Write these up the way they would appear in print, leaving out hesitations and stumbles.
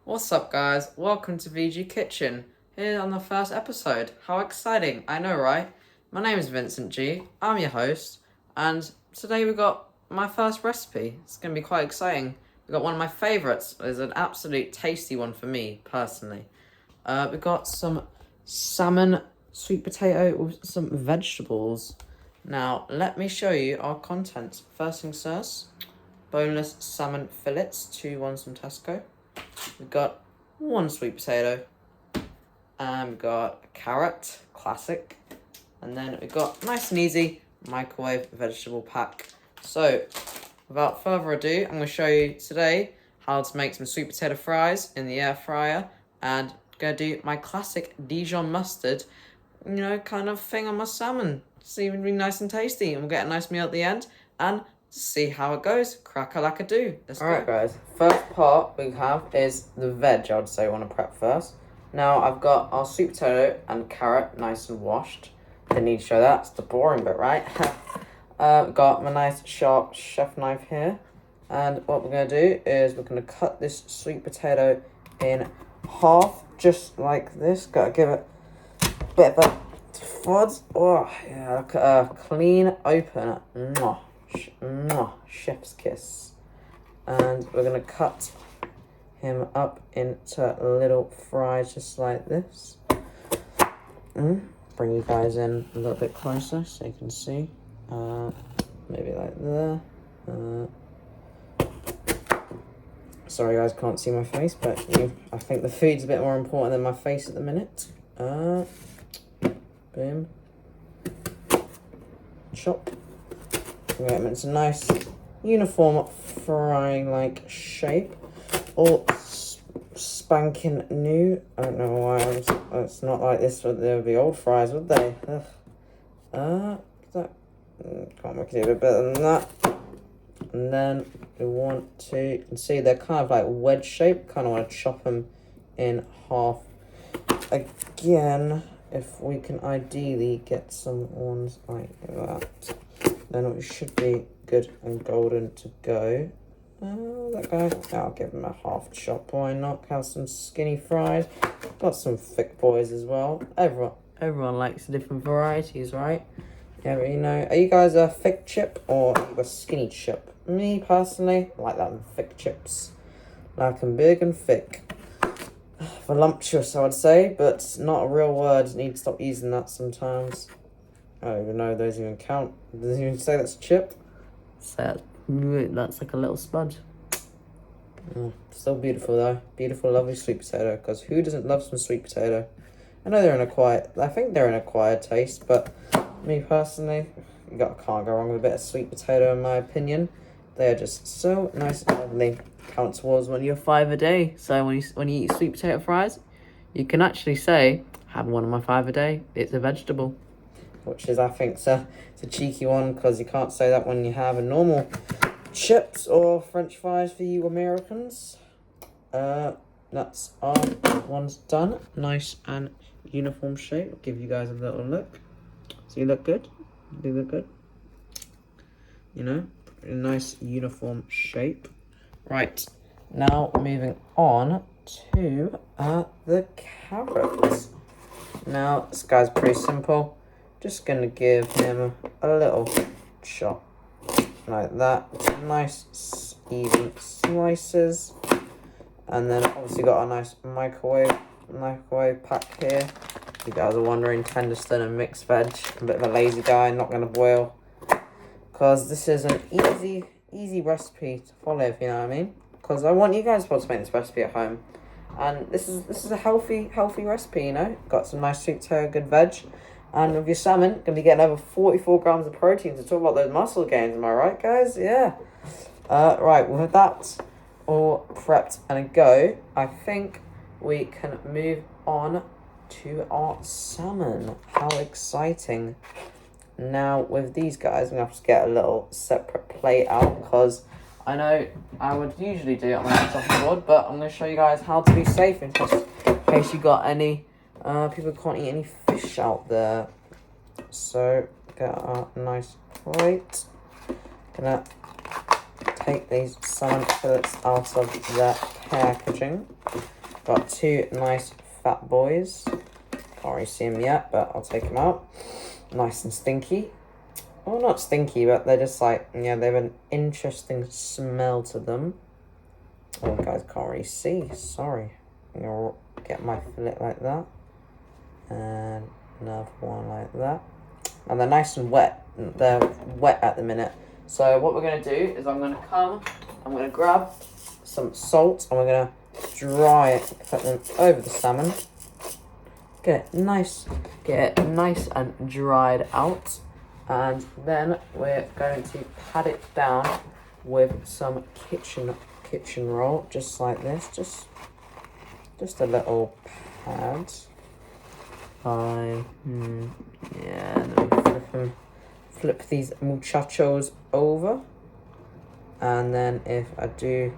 What's up, guys? Welcome to VG Kitchen. Here on the first episode. How exciting! I know, right? My name is Vincent G. I'm your host, and today we got my first recipe. It's going to be quite exciting. We got one of my favourites. It's an absolute tasty one for me, personally. We got some salmon, sweet potato with some vegetables. Now, let me show you our content. First things first, boneless salmon fillets, 2 ones from Tesco. We've got 1 sweet potato, and we've got a carrot, classic, and then we've got nice and easy microwave vegetable pack. So, without further ado, I'm going to show you today how to make some sweet potato fries in the air fryer, and going to do my classic Dijon mustard, kind of thing on my salmon. It's even really nice and tasty, and we'll get a nice meal at the end, and see how it goes. Crack-a-lack-a-do. Let's go. Alright, guys. First part we have is the veg, I'd say, I want to prep first. Now, I've got our sweet potato and carrot nice and washed. Didn't need to show that. It's the boring bit, right? Got my nice sharp chef knife here. And what we're going to do is we're going to cut this sweet potato in half, just like this. Got to give it a bit of a fudge. Oh, yeah, a clean open. Chef's kiss. And we're going to cut him up into little fries just like this. Bring you guys in a little bit closer so you can see. Maybe like there. Sorry guys, can't see my face, but I think the food's a bit more important than my face at the minute. Boom. Chop. Get them into a nice uniform fry-like shape. All spanking new. I don't know why it's not like this. There would be old fries, would they? Can't make it a bit better than that. And then we want to, you can see they're kind of like wedge shape. Kind of want to chop them in half again. If we can ideally get some ones like that, then we should be good and golden to go. That guy, I'll give him a half chop. Why not? Have some skinny fries. Got some thick boys as well. Everyone likes different varieties, right? Yeah, but are you guys a thick chip or are you a skinny chip? Me personally, I like them thick chips. Like them big and thick. Voluptuous, I would say, but it's not a real word. You need to stop using that sometimes. I don't even know if those even count. Does it even say that's a chip? So that's like a little spud. Still beautiful though. Beautiful, lovely sweet potato. Because who doesn't love some sweet potato? I know I think they're an acquired taste, but me personally, can't go wrong with a bit of sweet potato in my opinion. They're just so nice and lovely. Count towards one of your 5 a day. So when you eat sweet potato fries, you can actually say, have one of my 5 a day. It's a vegetable. Which is, I think, it's a cheeky one, because you can't say that when you have a normal chips or French fries for you Americans. That's our one's done. Nice and uniform shape. I'll give you guys a little look. So you look good? Do you look good? A nice uniform shape. Right, now moving on to the carrots. Now, this guy's pretty simple. Just going to give him a little chop like that. Nice even slices. And then obviously got a nice microwave pack here. If you guys are wondering, tender stir and mixed veg. I'm a bit of a lazy guy, not going to boil. Because this is an easy recipe to follow, if you know what I mean. Because I want you guys to make this recipe at home. And this is a healthy recipe, Got some nice sweet potato, good veg. And with your salmon, going to be getting over 44 grams of protein to talk about those muscle gains. Am I right, guys? Yeah. Right, with that all prepped and a go, I think we can move on to our salmon. How exciting. Now, with these guys, I'm going to have to get a little separate plate out, because I know I would usually do it on the top of the board, but I'm going to show you guys how to be safe in case you got any people can't eat any fish out there. So, get our nice plate. Gonna take these salmon fillets out of their packaging. Got two nice fat boys. Can't really see them yet, but I'll take them out. Nice and stinky. Well, not stinky, but they're just like, yeah, they have an interesting smell to them. Oh, guys, can't really see. Sorry. I'm going to get my fillet like that. And another one like that. And they're nice and wet. They're wet at the minute. So what we're going to do is I'm going to grab some salt and we're going to dry it, put them over the salmon. Get it nice and dried out. And then we're going to pat it down with some kitchen roll, just like this. Just a little pad. Yeah, let me flip these muchachos over. And then if I do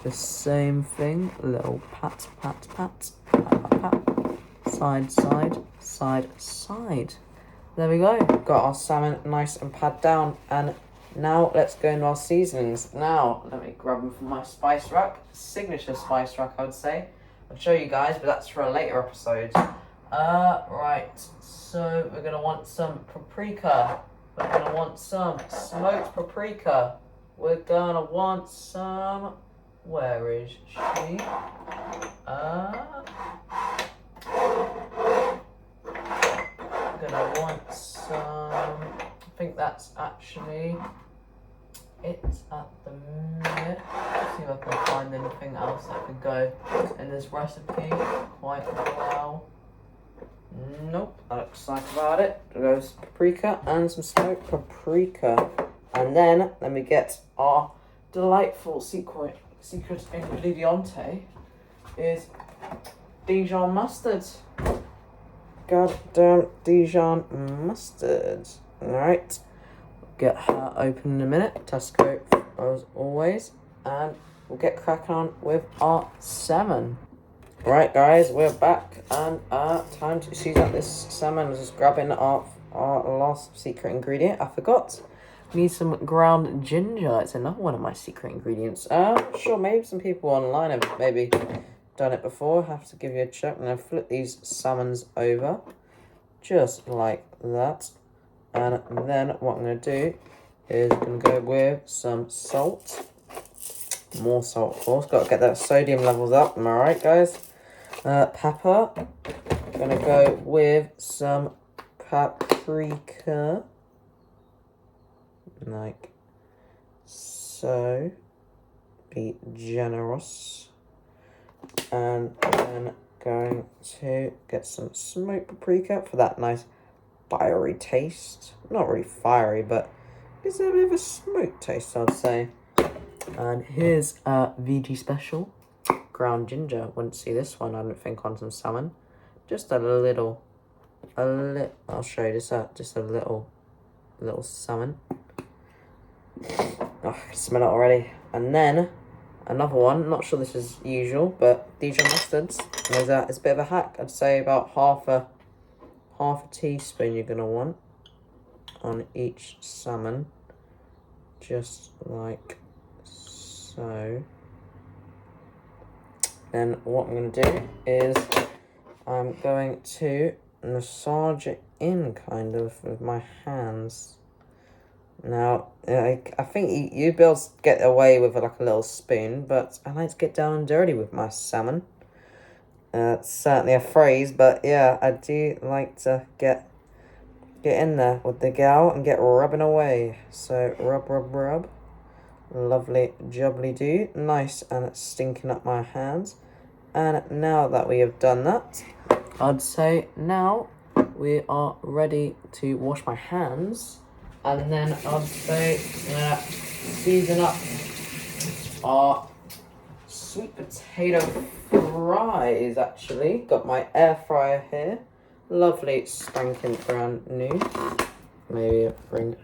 the same thing, a little pat, side. There we go. Got our salmon nice and pad down. And now let's go into our seasonings. Now, let me grab them from my spice rack. Signature spice rack, I would say. I'll show you guys, but that's for a later episode. Right. So we're going to want some paprika. We're going to want some smoked paprika. We're going to want some... Where is she? Gonna want some, I think that's actually it at the minute. Let's see if I can find anything else that could go in this recipe quite well. Nope, that looks like about it. There goes paprika and some smoked paprika. And then let me get our delightful secret ingrediente is Dijon mustard. Goddamn Dijon mustard. Alright. Get her open in a minute. Tesco as always. And we'll get cracking on with our salmon. Right guys, we're back and time to season up this salmon. Just grabbing our last secret ingredient. I forgot. We need some ground ginger. It's another one of my secret ingredients. Sure, maybe some people online have maybe done it before. Have to give you a check. I'm going to flip these salmons over just like that. And then what I'm going to do is I'm going to go with some salt. More salt, of course. Got to get that sodium levels up. Am I right, guys? Pepper. I'm going to go with some paprika. Like so. Be generous. And then going to get some smoked paprika for that nice fiery taste. Not really fiery, but it's a bit of a smoked taste, I'd say. And here's a VG special. Ground ginger. Wouldn't see this one, I don't think, on some salmon. Just a little, I'll show you this out. Just a little salmon. Oh, I can smell it already. And then another one, not sure this is usual, but Dijon mustards. It's a bit of a hack. I'd say about half a teaspoon you're gonna want on each salmon, just like so. Then what I'm gonna do is I'm going to massage it in kind of with my hands. Now, I think you'd be able to get away with like a little spoon, but I like to get down and dirty with my salmon. It's certainly a phrase, but yeah, I do like to get in there with the gal and get rubbing away. So rub. Lovely jubbly do. Nice and stinking up my hands. And now that we have done that, I'd say now we are ready to wash my hands. And then I'd say season up our sweet potato fries, actually. Got my air fryer here. Lovely spanking brand new. Maybe bring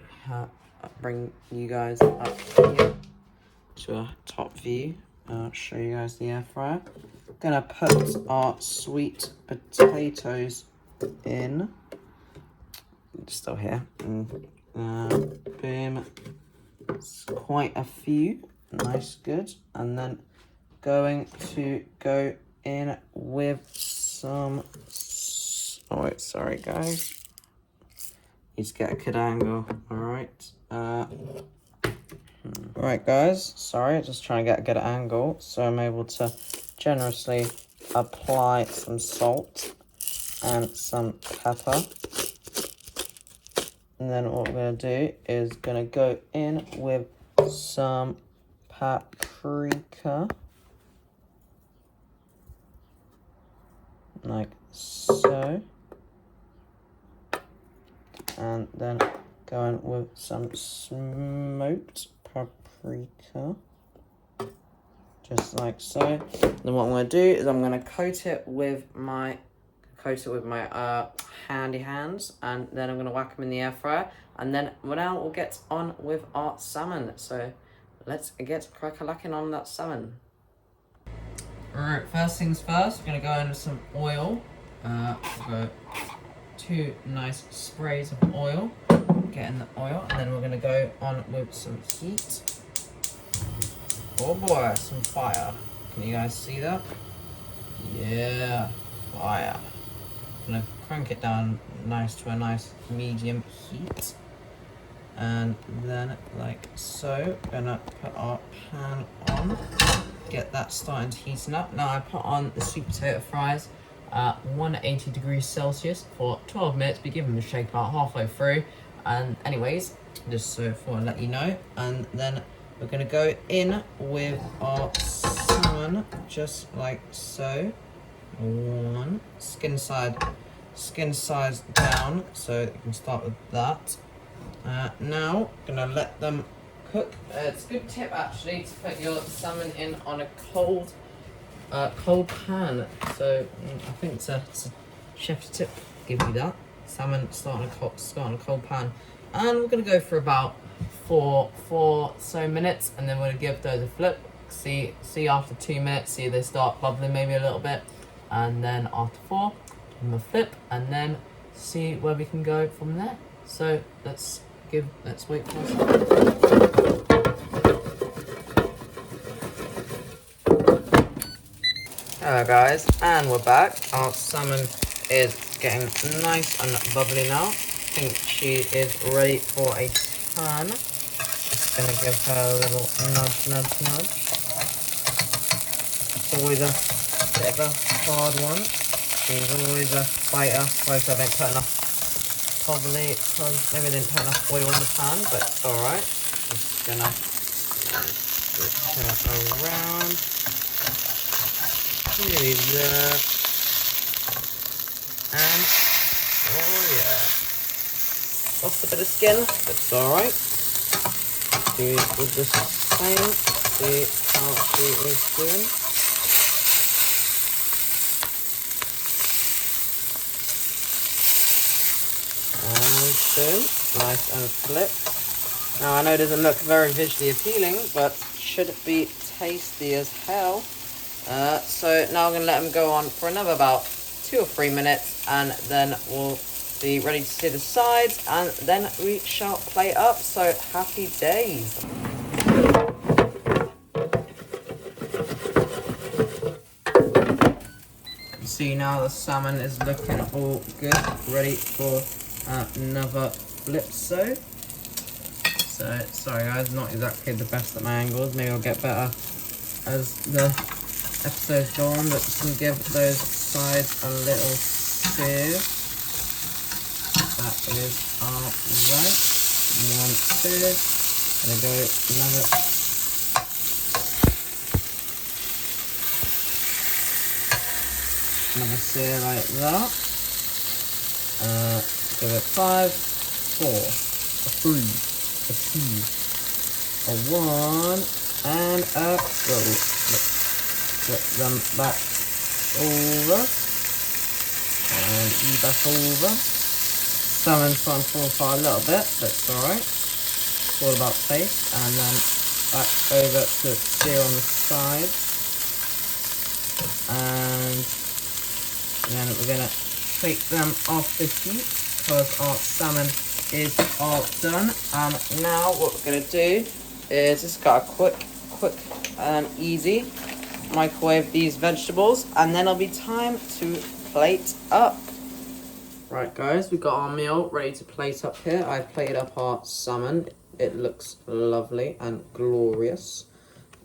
you guys up here to a top view. I'll show you guys the air fryer. Gonna put our sweet potatoes in. Still here. Boom. It's quite a few. Nice, good. And then going to go in with some... Oh, wait, sorry, guys. Need to get a good angle. All right. Right, guys. Sorry, just trying to get a good angle. So I'm able to generously apply some salt and some pepper. And then what we're going to do is going to go in with some paprika. Like so. And then going with some smoked paprika. Just like so. Then what I'm going to do is I'm going to coat it with my handy hands, and then I'm going to whack them in the air fryer, and then now we'll get on with our salmon. So let's get crack-a-lacking on that salmon. Alright, first things first, we're going to go in with some oil. Go 2 nice sprays of oil. Get in the oil, and then we're going to go on with some heat. Oh boy, some fire. Can you guys see that? Yeah, fire. I'm going to crank it down to a nice medium heat. And then like so, gonna put our pan on. Get that starting to heaten up. Now I put on the sweet potato fries at 180 degrees Celsius for 12 minutes. Be giving them a shake about halfway through. And anyways, just so for let you know. And then we're gonna go in with our salmon, just like so. One skin size down, so you can start with that. Now gonna let them cook. It's a good tip actually to put your salmon in on a cold pan. So I think it's a chef's tip to give you that. Salmon start on a cold pan, and we're gonna go for about four so minutes, and then we're gonna give those a flip. See after 2 minutes, see they start bubbling maybe a little bit, and then after 4, give them a flip, and then see where we can go from there. So let's wait for a second. Hello guys, and we're back. Our salmon is getting nice and bubbly now. I think she is ready for a turn. Just gonna give her a little nudge. It's always a bit of a hard one. She's always a fighter. Both I don't put enough. Probably because maybe I didn't put enough oil in the pan, but it's alright. Just gonna switch her around. Nearly there. And, oh yeah. Lost a bit of skin, but it's alright. Do it with the same. See how she is doing. And boom, nice and flipped. Now I know it doesn't look very visually appealing, but should be tasty as hell. So now I'm going to let them go on for another about 2 or 3 minutes, and then we'll be ready to see the sides, and then we shall plate up. So happy days. See now the salmon is looking all good, ready for another flip. So sorry guys, not exactly the best at my angles. Maybe I'll get better as the episodes go on, but just gonna give those sides a little sear. That is alright. 1 sear. Gonna go another sear like that. Give it 5, 4, a 3, a 2, a 1, and a go. Flip them back over, and back over. Salmon's starting to fall apart a little bit, but it's alright. It's all about taste. And then back over to sear on the sides. And then we're going to take them off the heat because our salmon is all done. Now what we're going to do is just got a quick and easy. microwave these vegetables, and then it'll be time to plate up. Right guys, we've got our meal ready to plate up here. I've plated up our salmon. It looks lovely and glorious.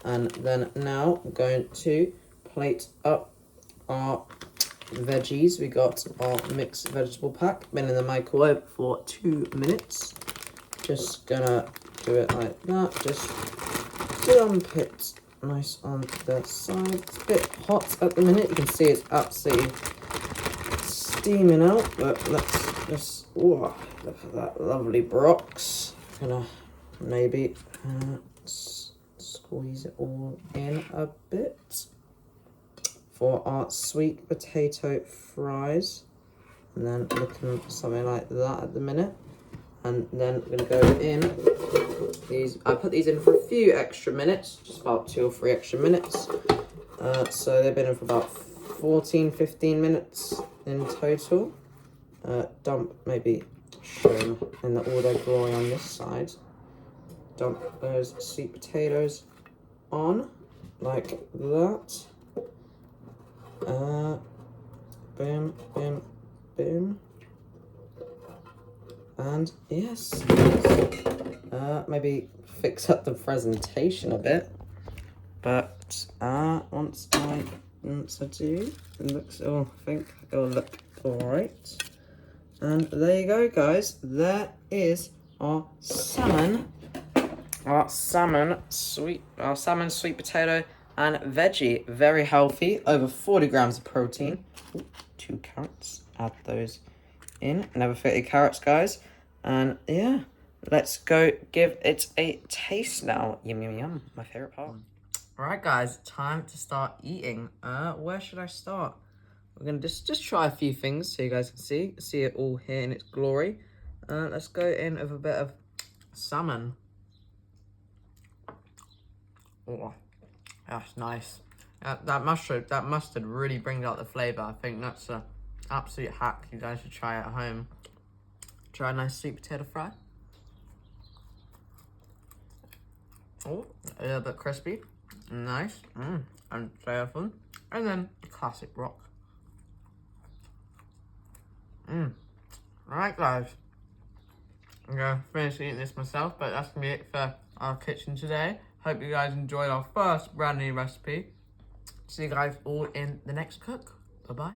And then now I'm going to plate up our veggies. We got our mixed vegetable pack, been in the microwave for 2 minutes. Just gonna do it like that, just dump it nice on the side. It's a bit hot at the minute, you can see it's absolutely steaming out, but let's just, oh, look at that lovely brox. Gonna maybe squeeze it all in a bit for our sweet potato fries, and then looking something like that at the minute. And then we're gonna go in these. I put these in for a few extra minutes, just about 2 or 3 extra minutes. So they've been in for about 14-15 minutes in total. Dump, maybe show them in the all their glory on this side. Dump those sweet potatoes on like that. Boom, boom, boom. And yes, maybe fix up the presentation a bit. But once I do, it looks, oh, I think it'll look alright. And there you go, guys. There is our salmon. Our salmon, sweet potato and veggie. Very healthy, over 40 grams of protein. Ooh, 2 carrots, add those in. Never forget your carrots, guys. And yeah, let's go give it a taste now. Yum, yum, yum. My favorite part. Alright guys, time to start eating. Where should I start? We're gonna just try a few things so you guys can see it all here in its glory. Let's go in with a bit of salmon. Oh, that's nice. That mustard really brings out the flavor. I think that's an absolute hack. You guys should try it at home. Try a nice sweet potato fry. Oh, a little bit crispy. Nice. And flavorful. And then the classic rock. Right, guys. I'm going to finish eating this myself, but that's going to be it for our kitchen today. Hope you guys enjoyed our first brand new recipe. See you guys all in the next cook. Bye-bye.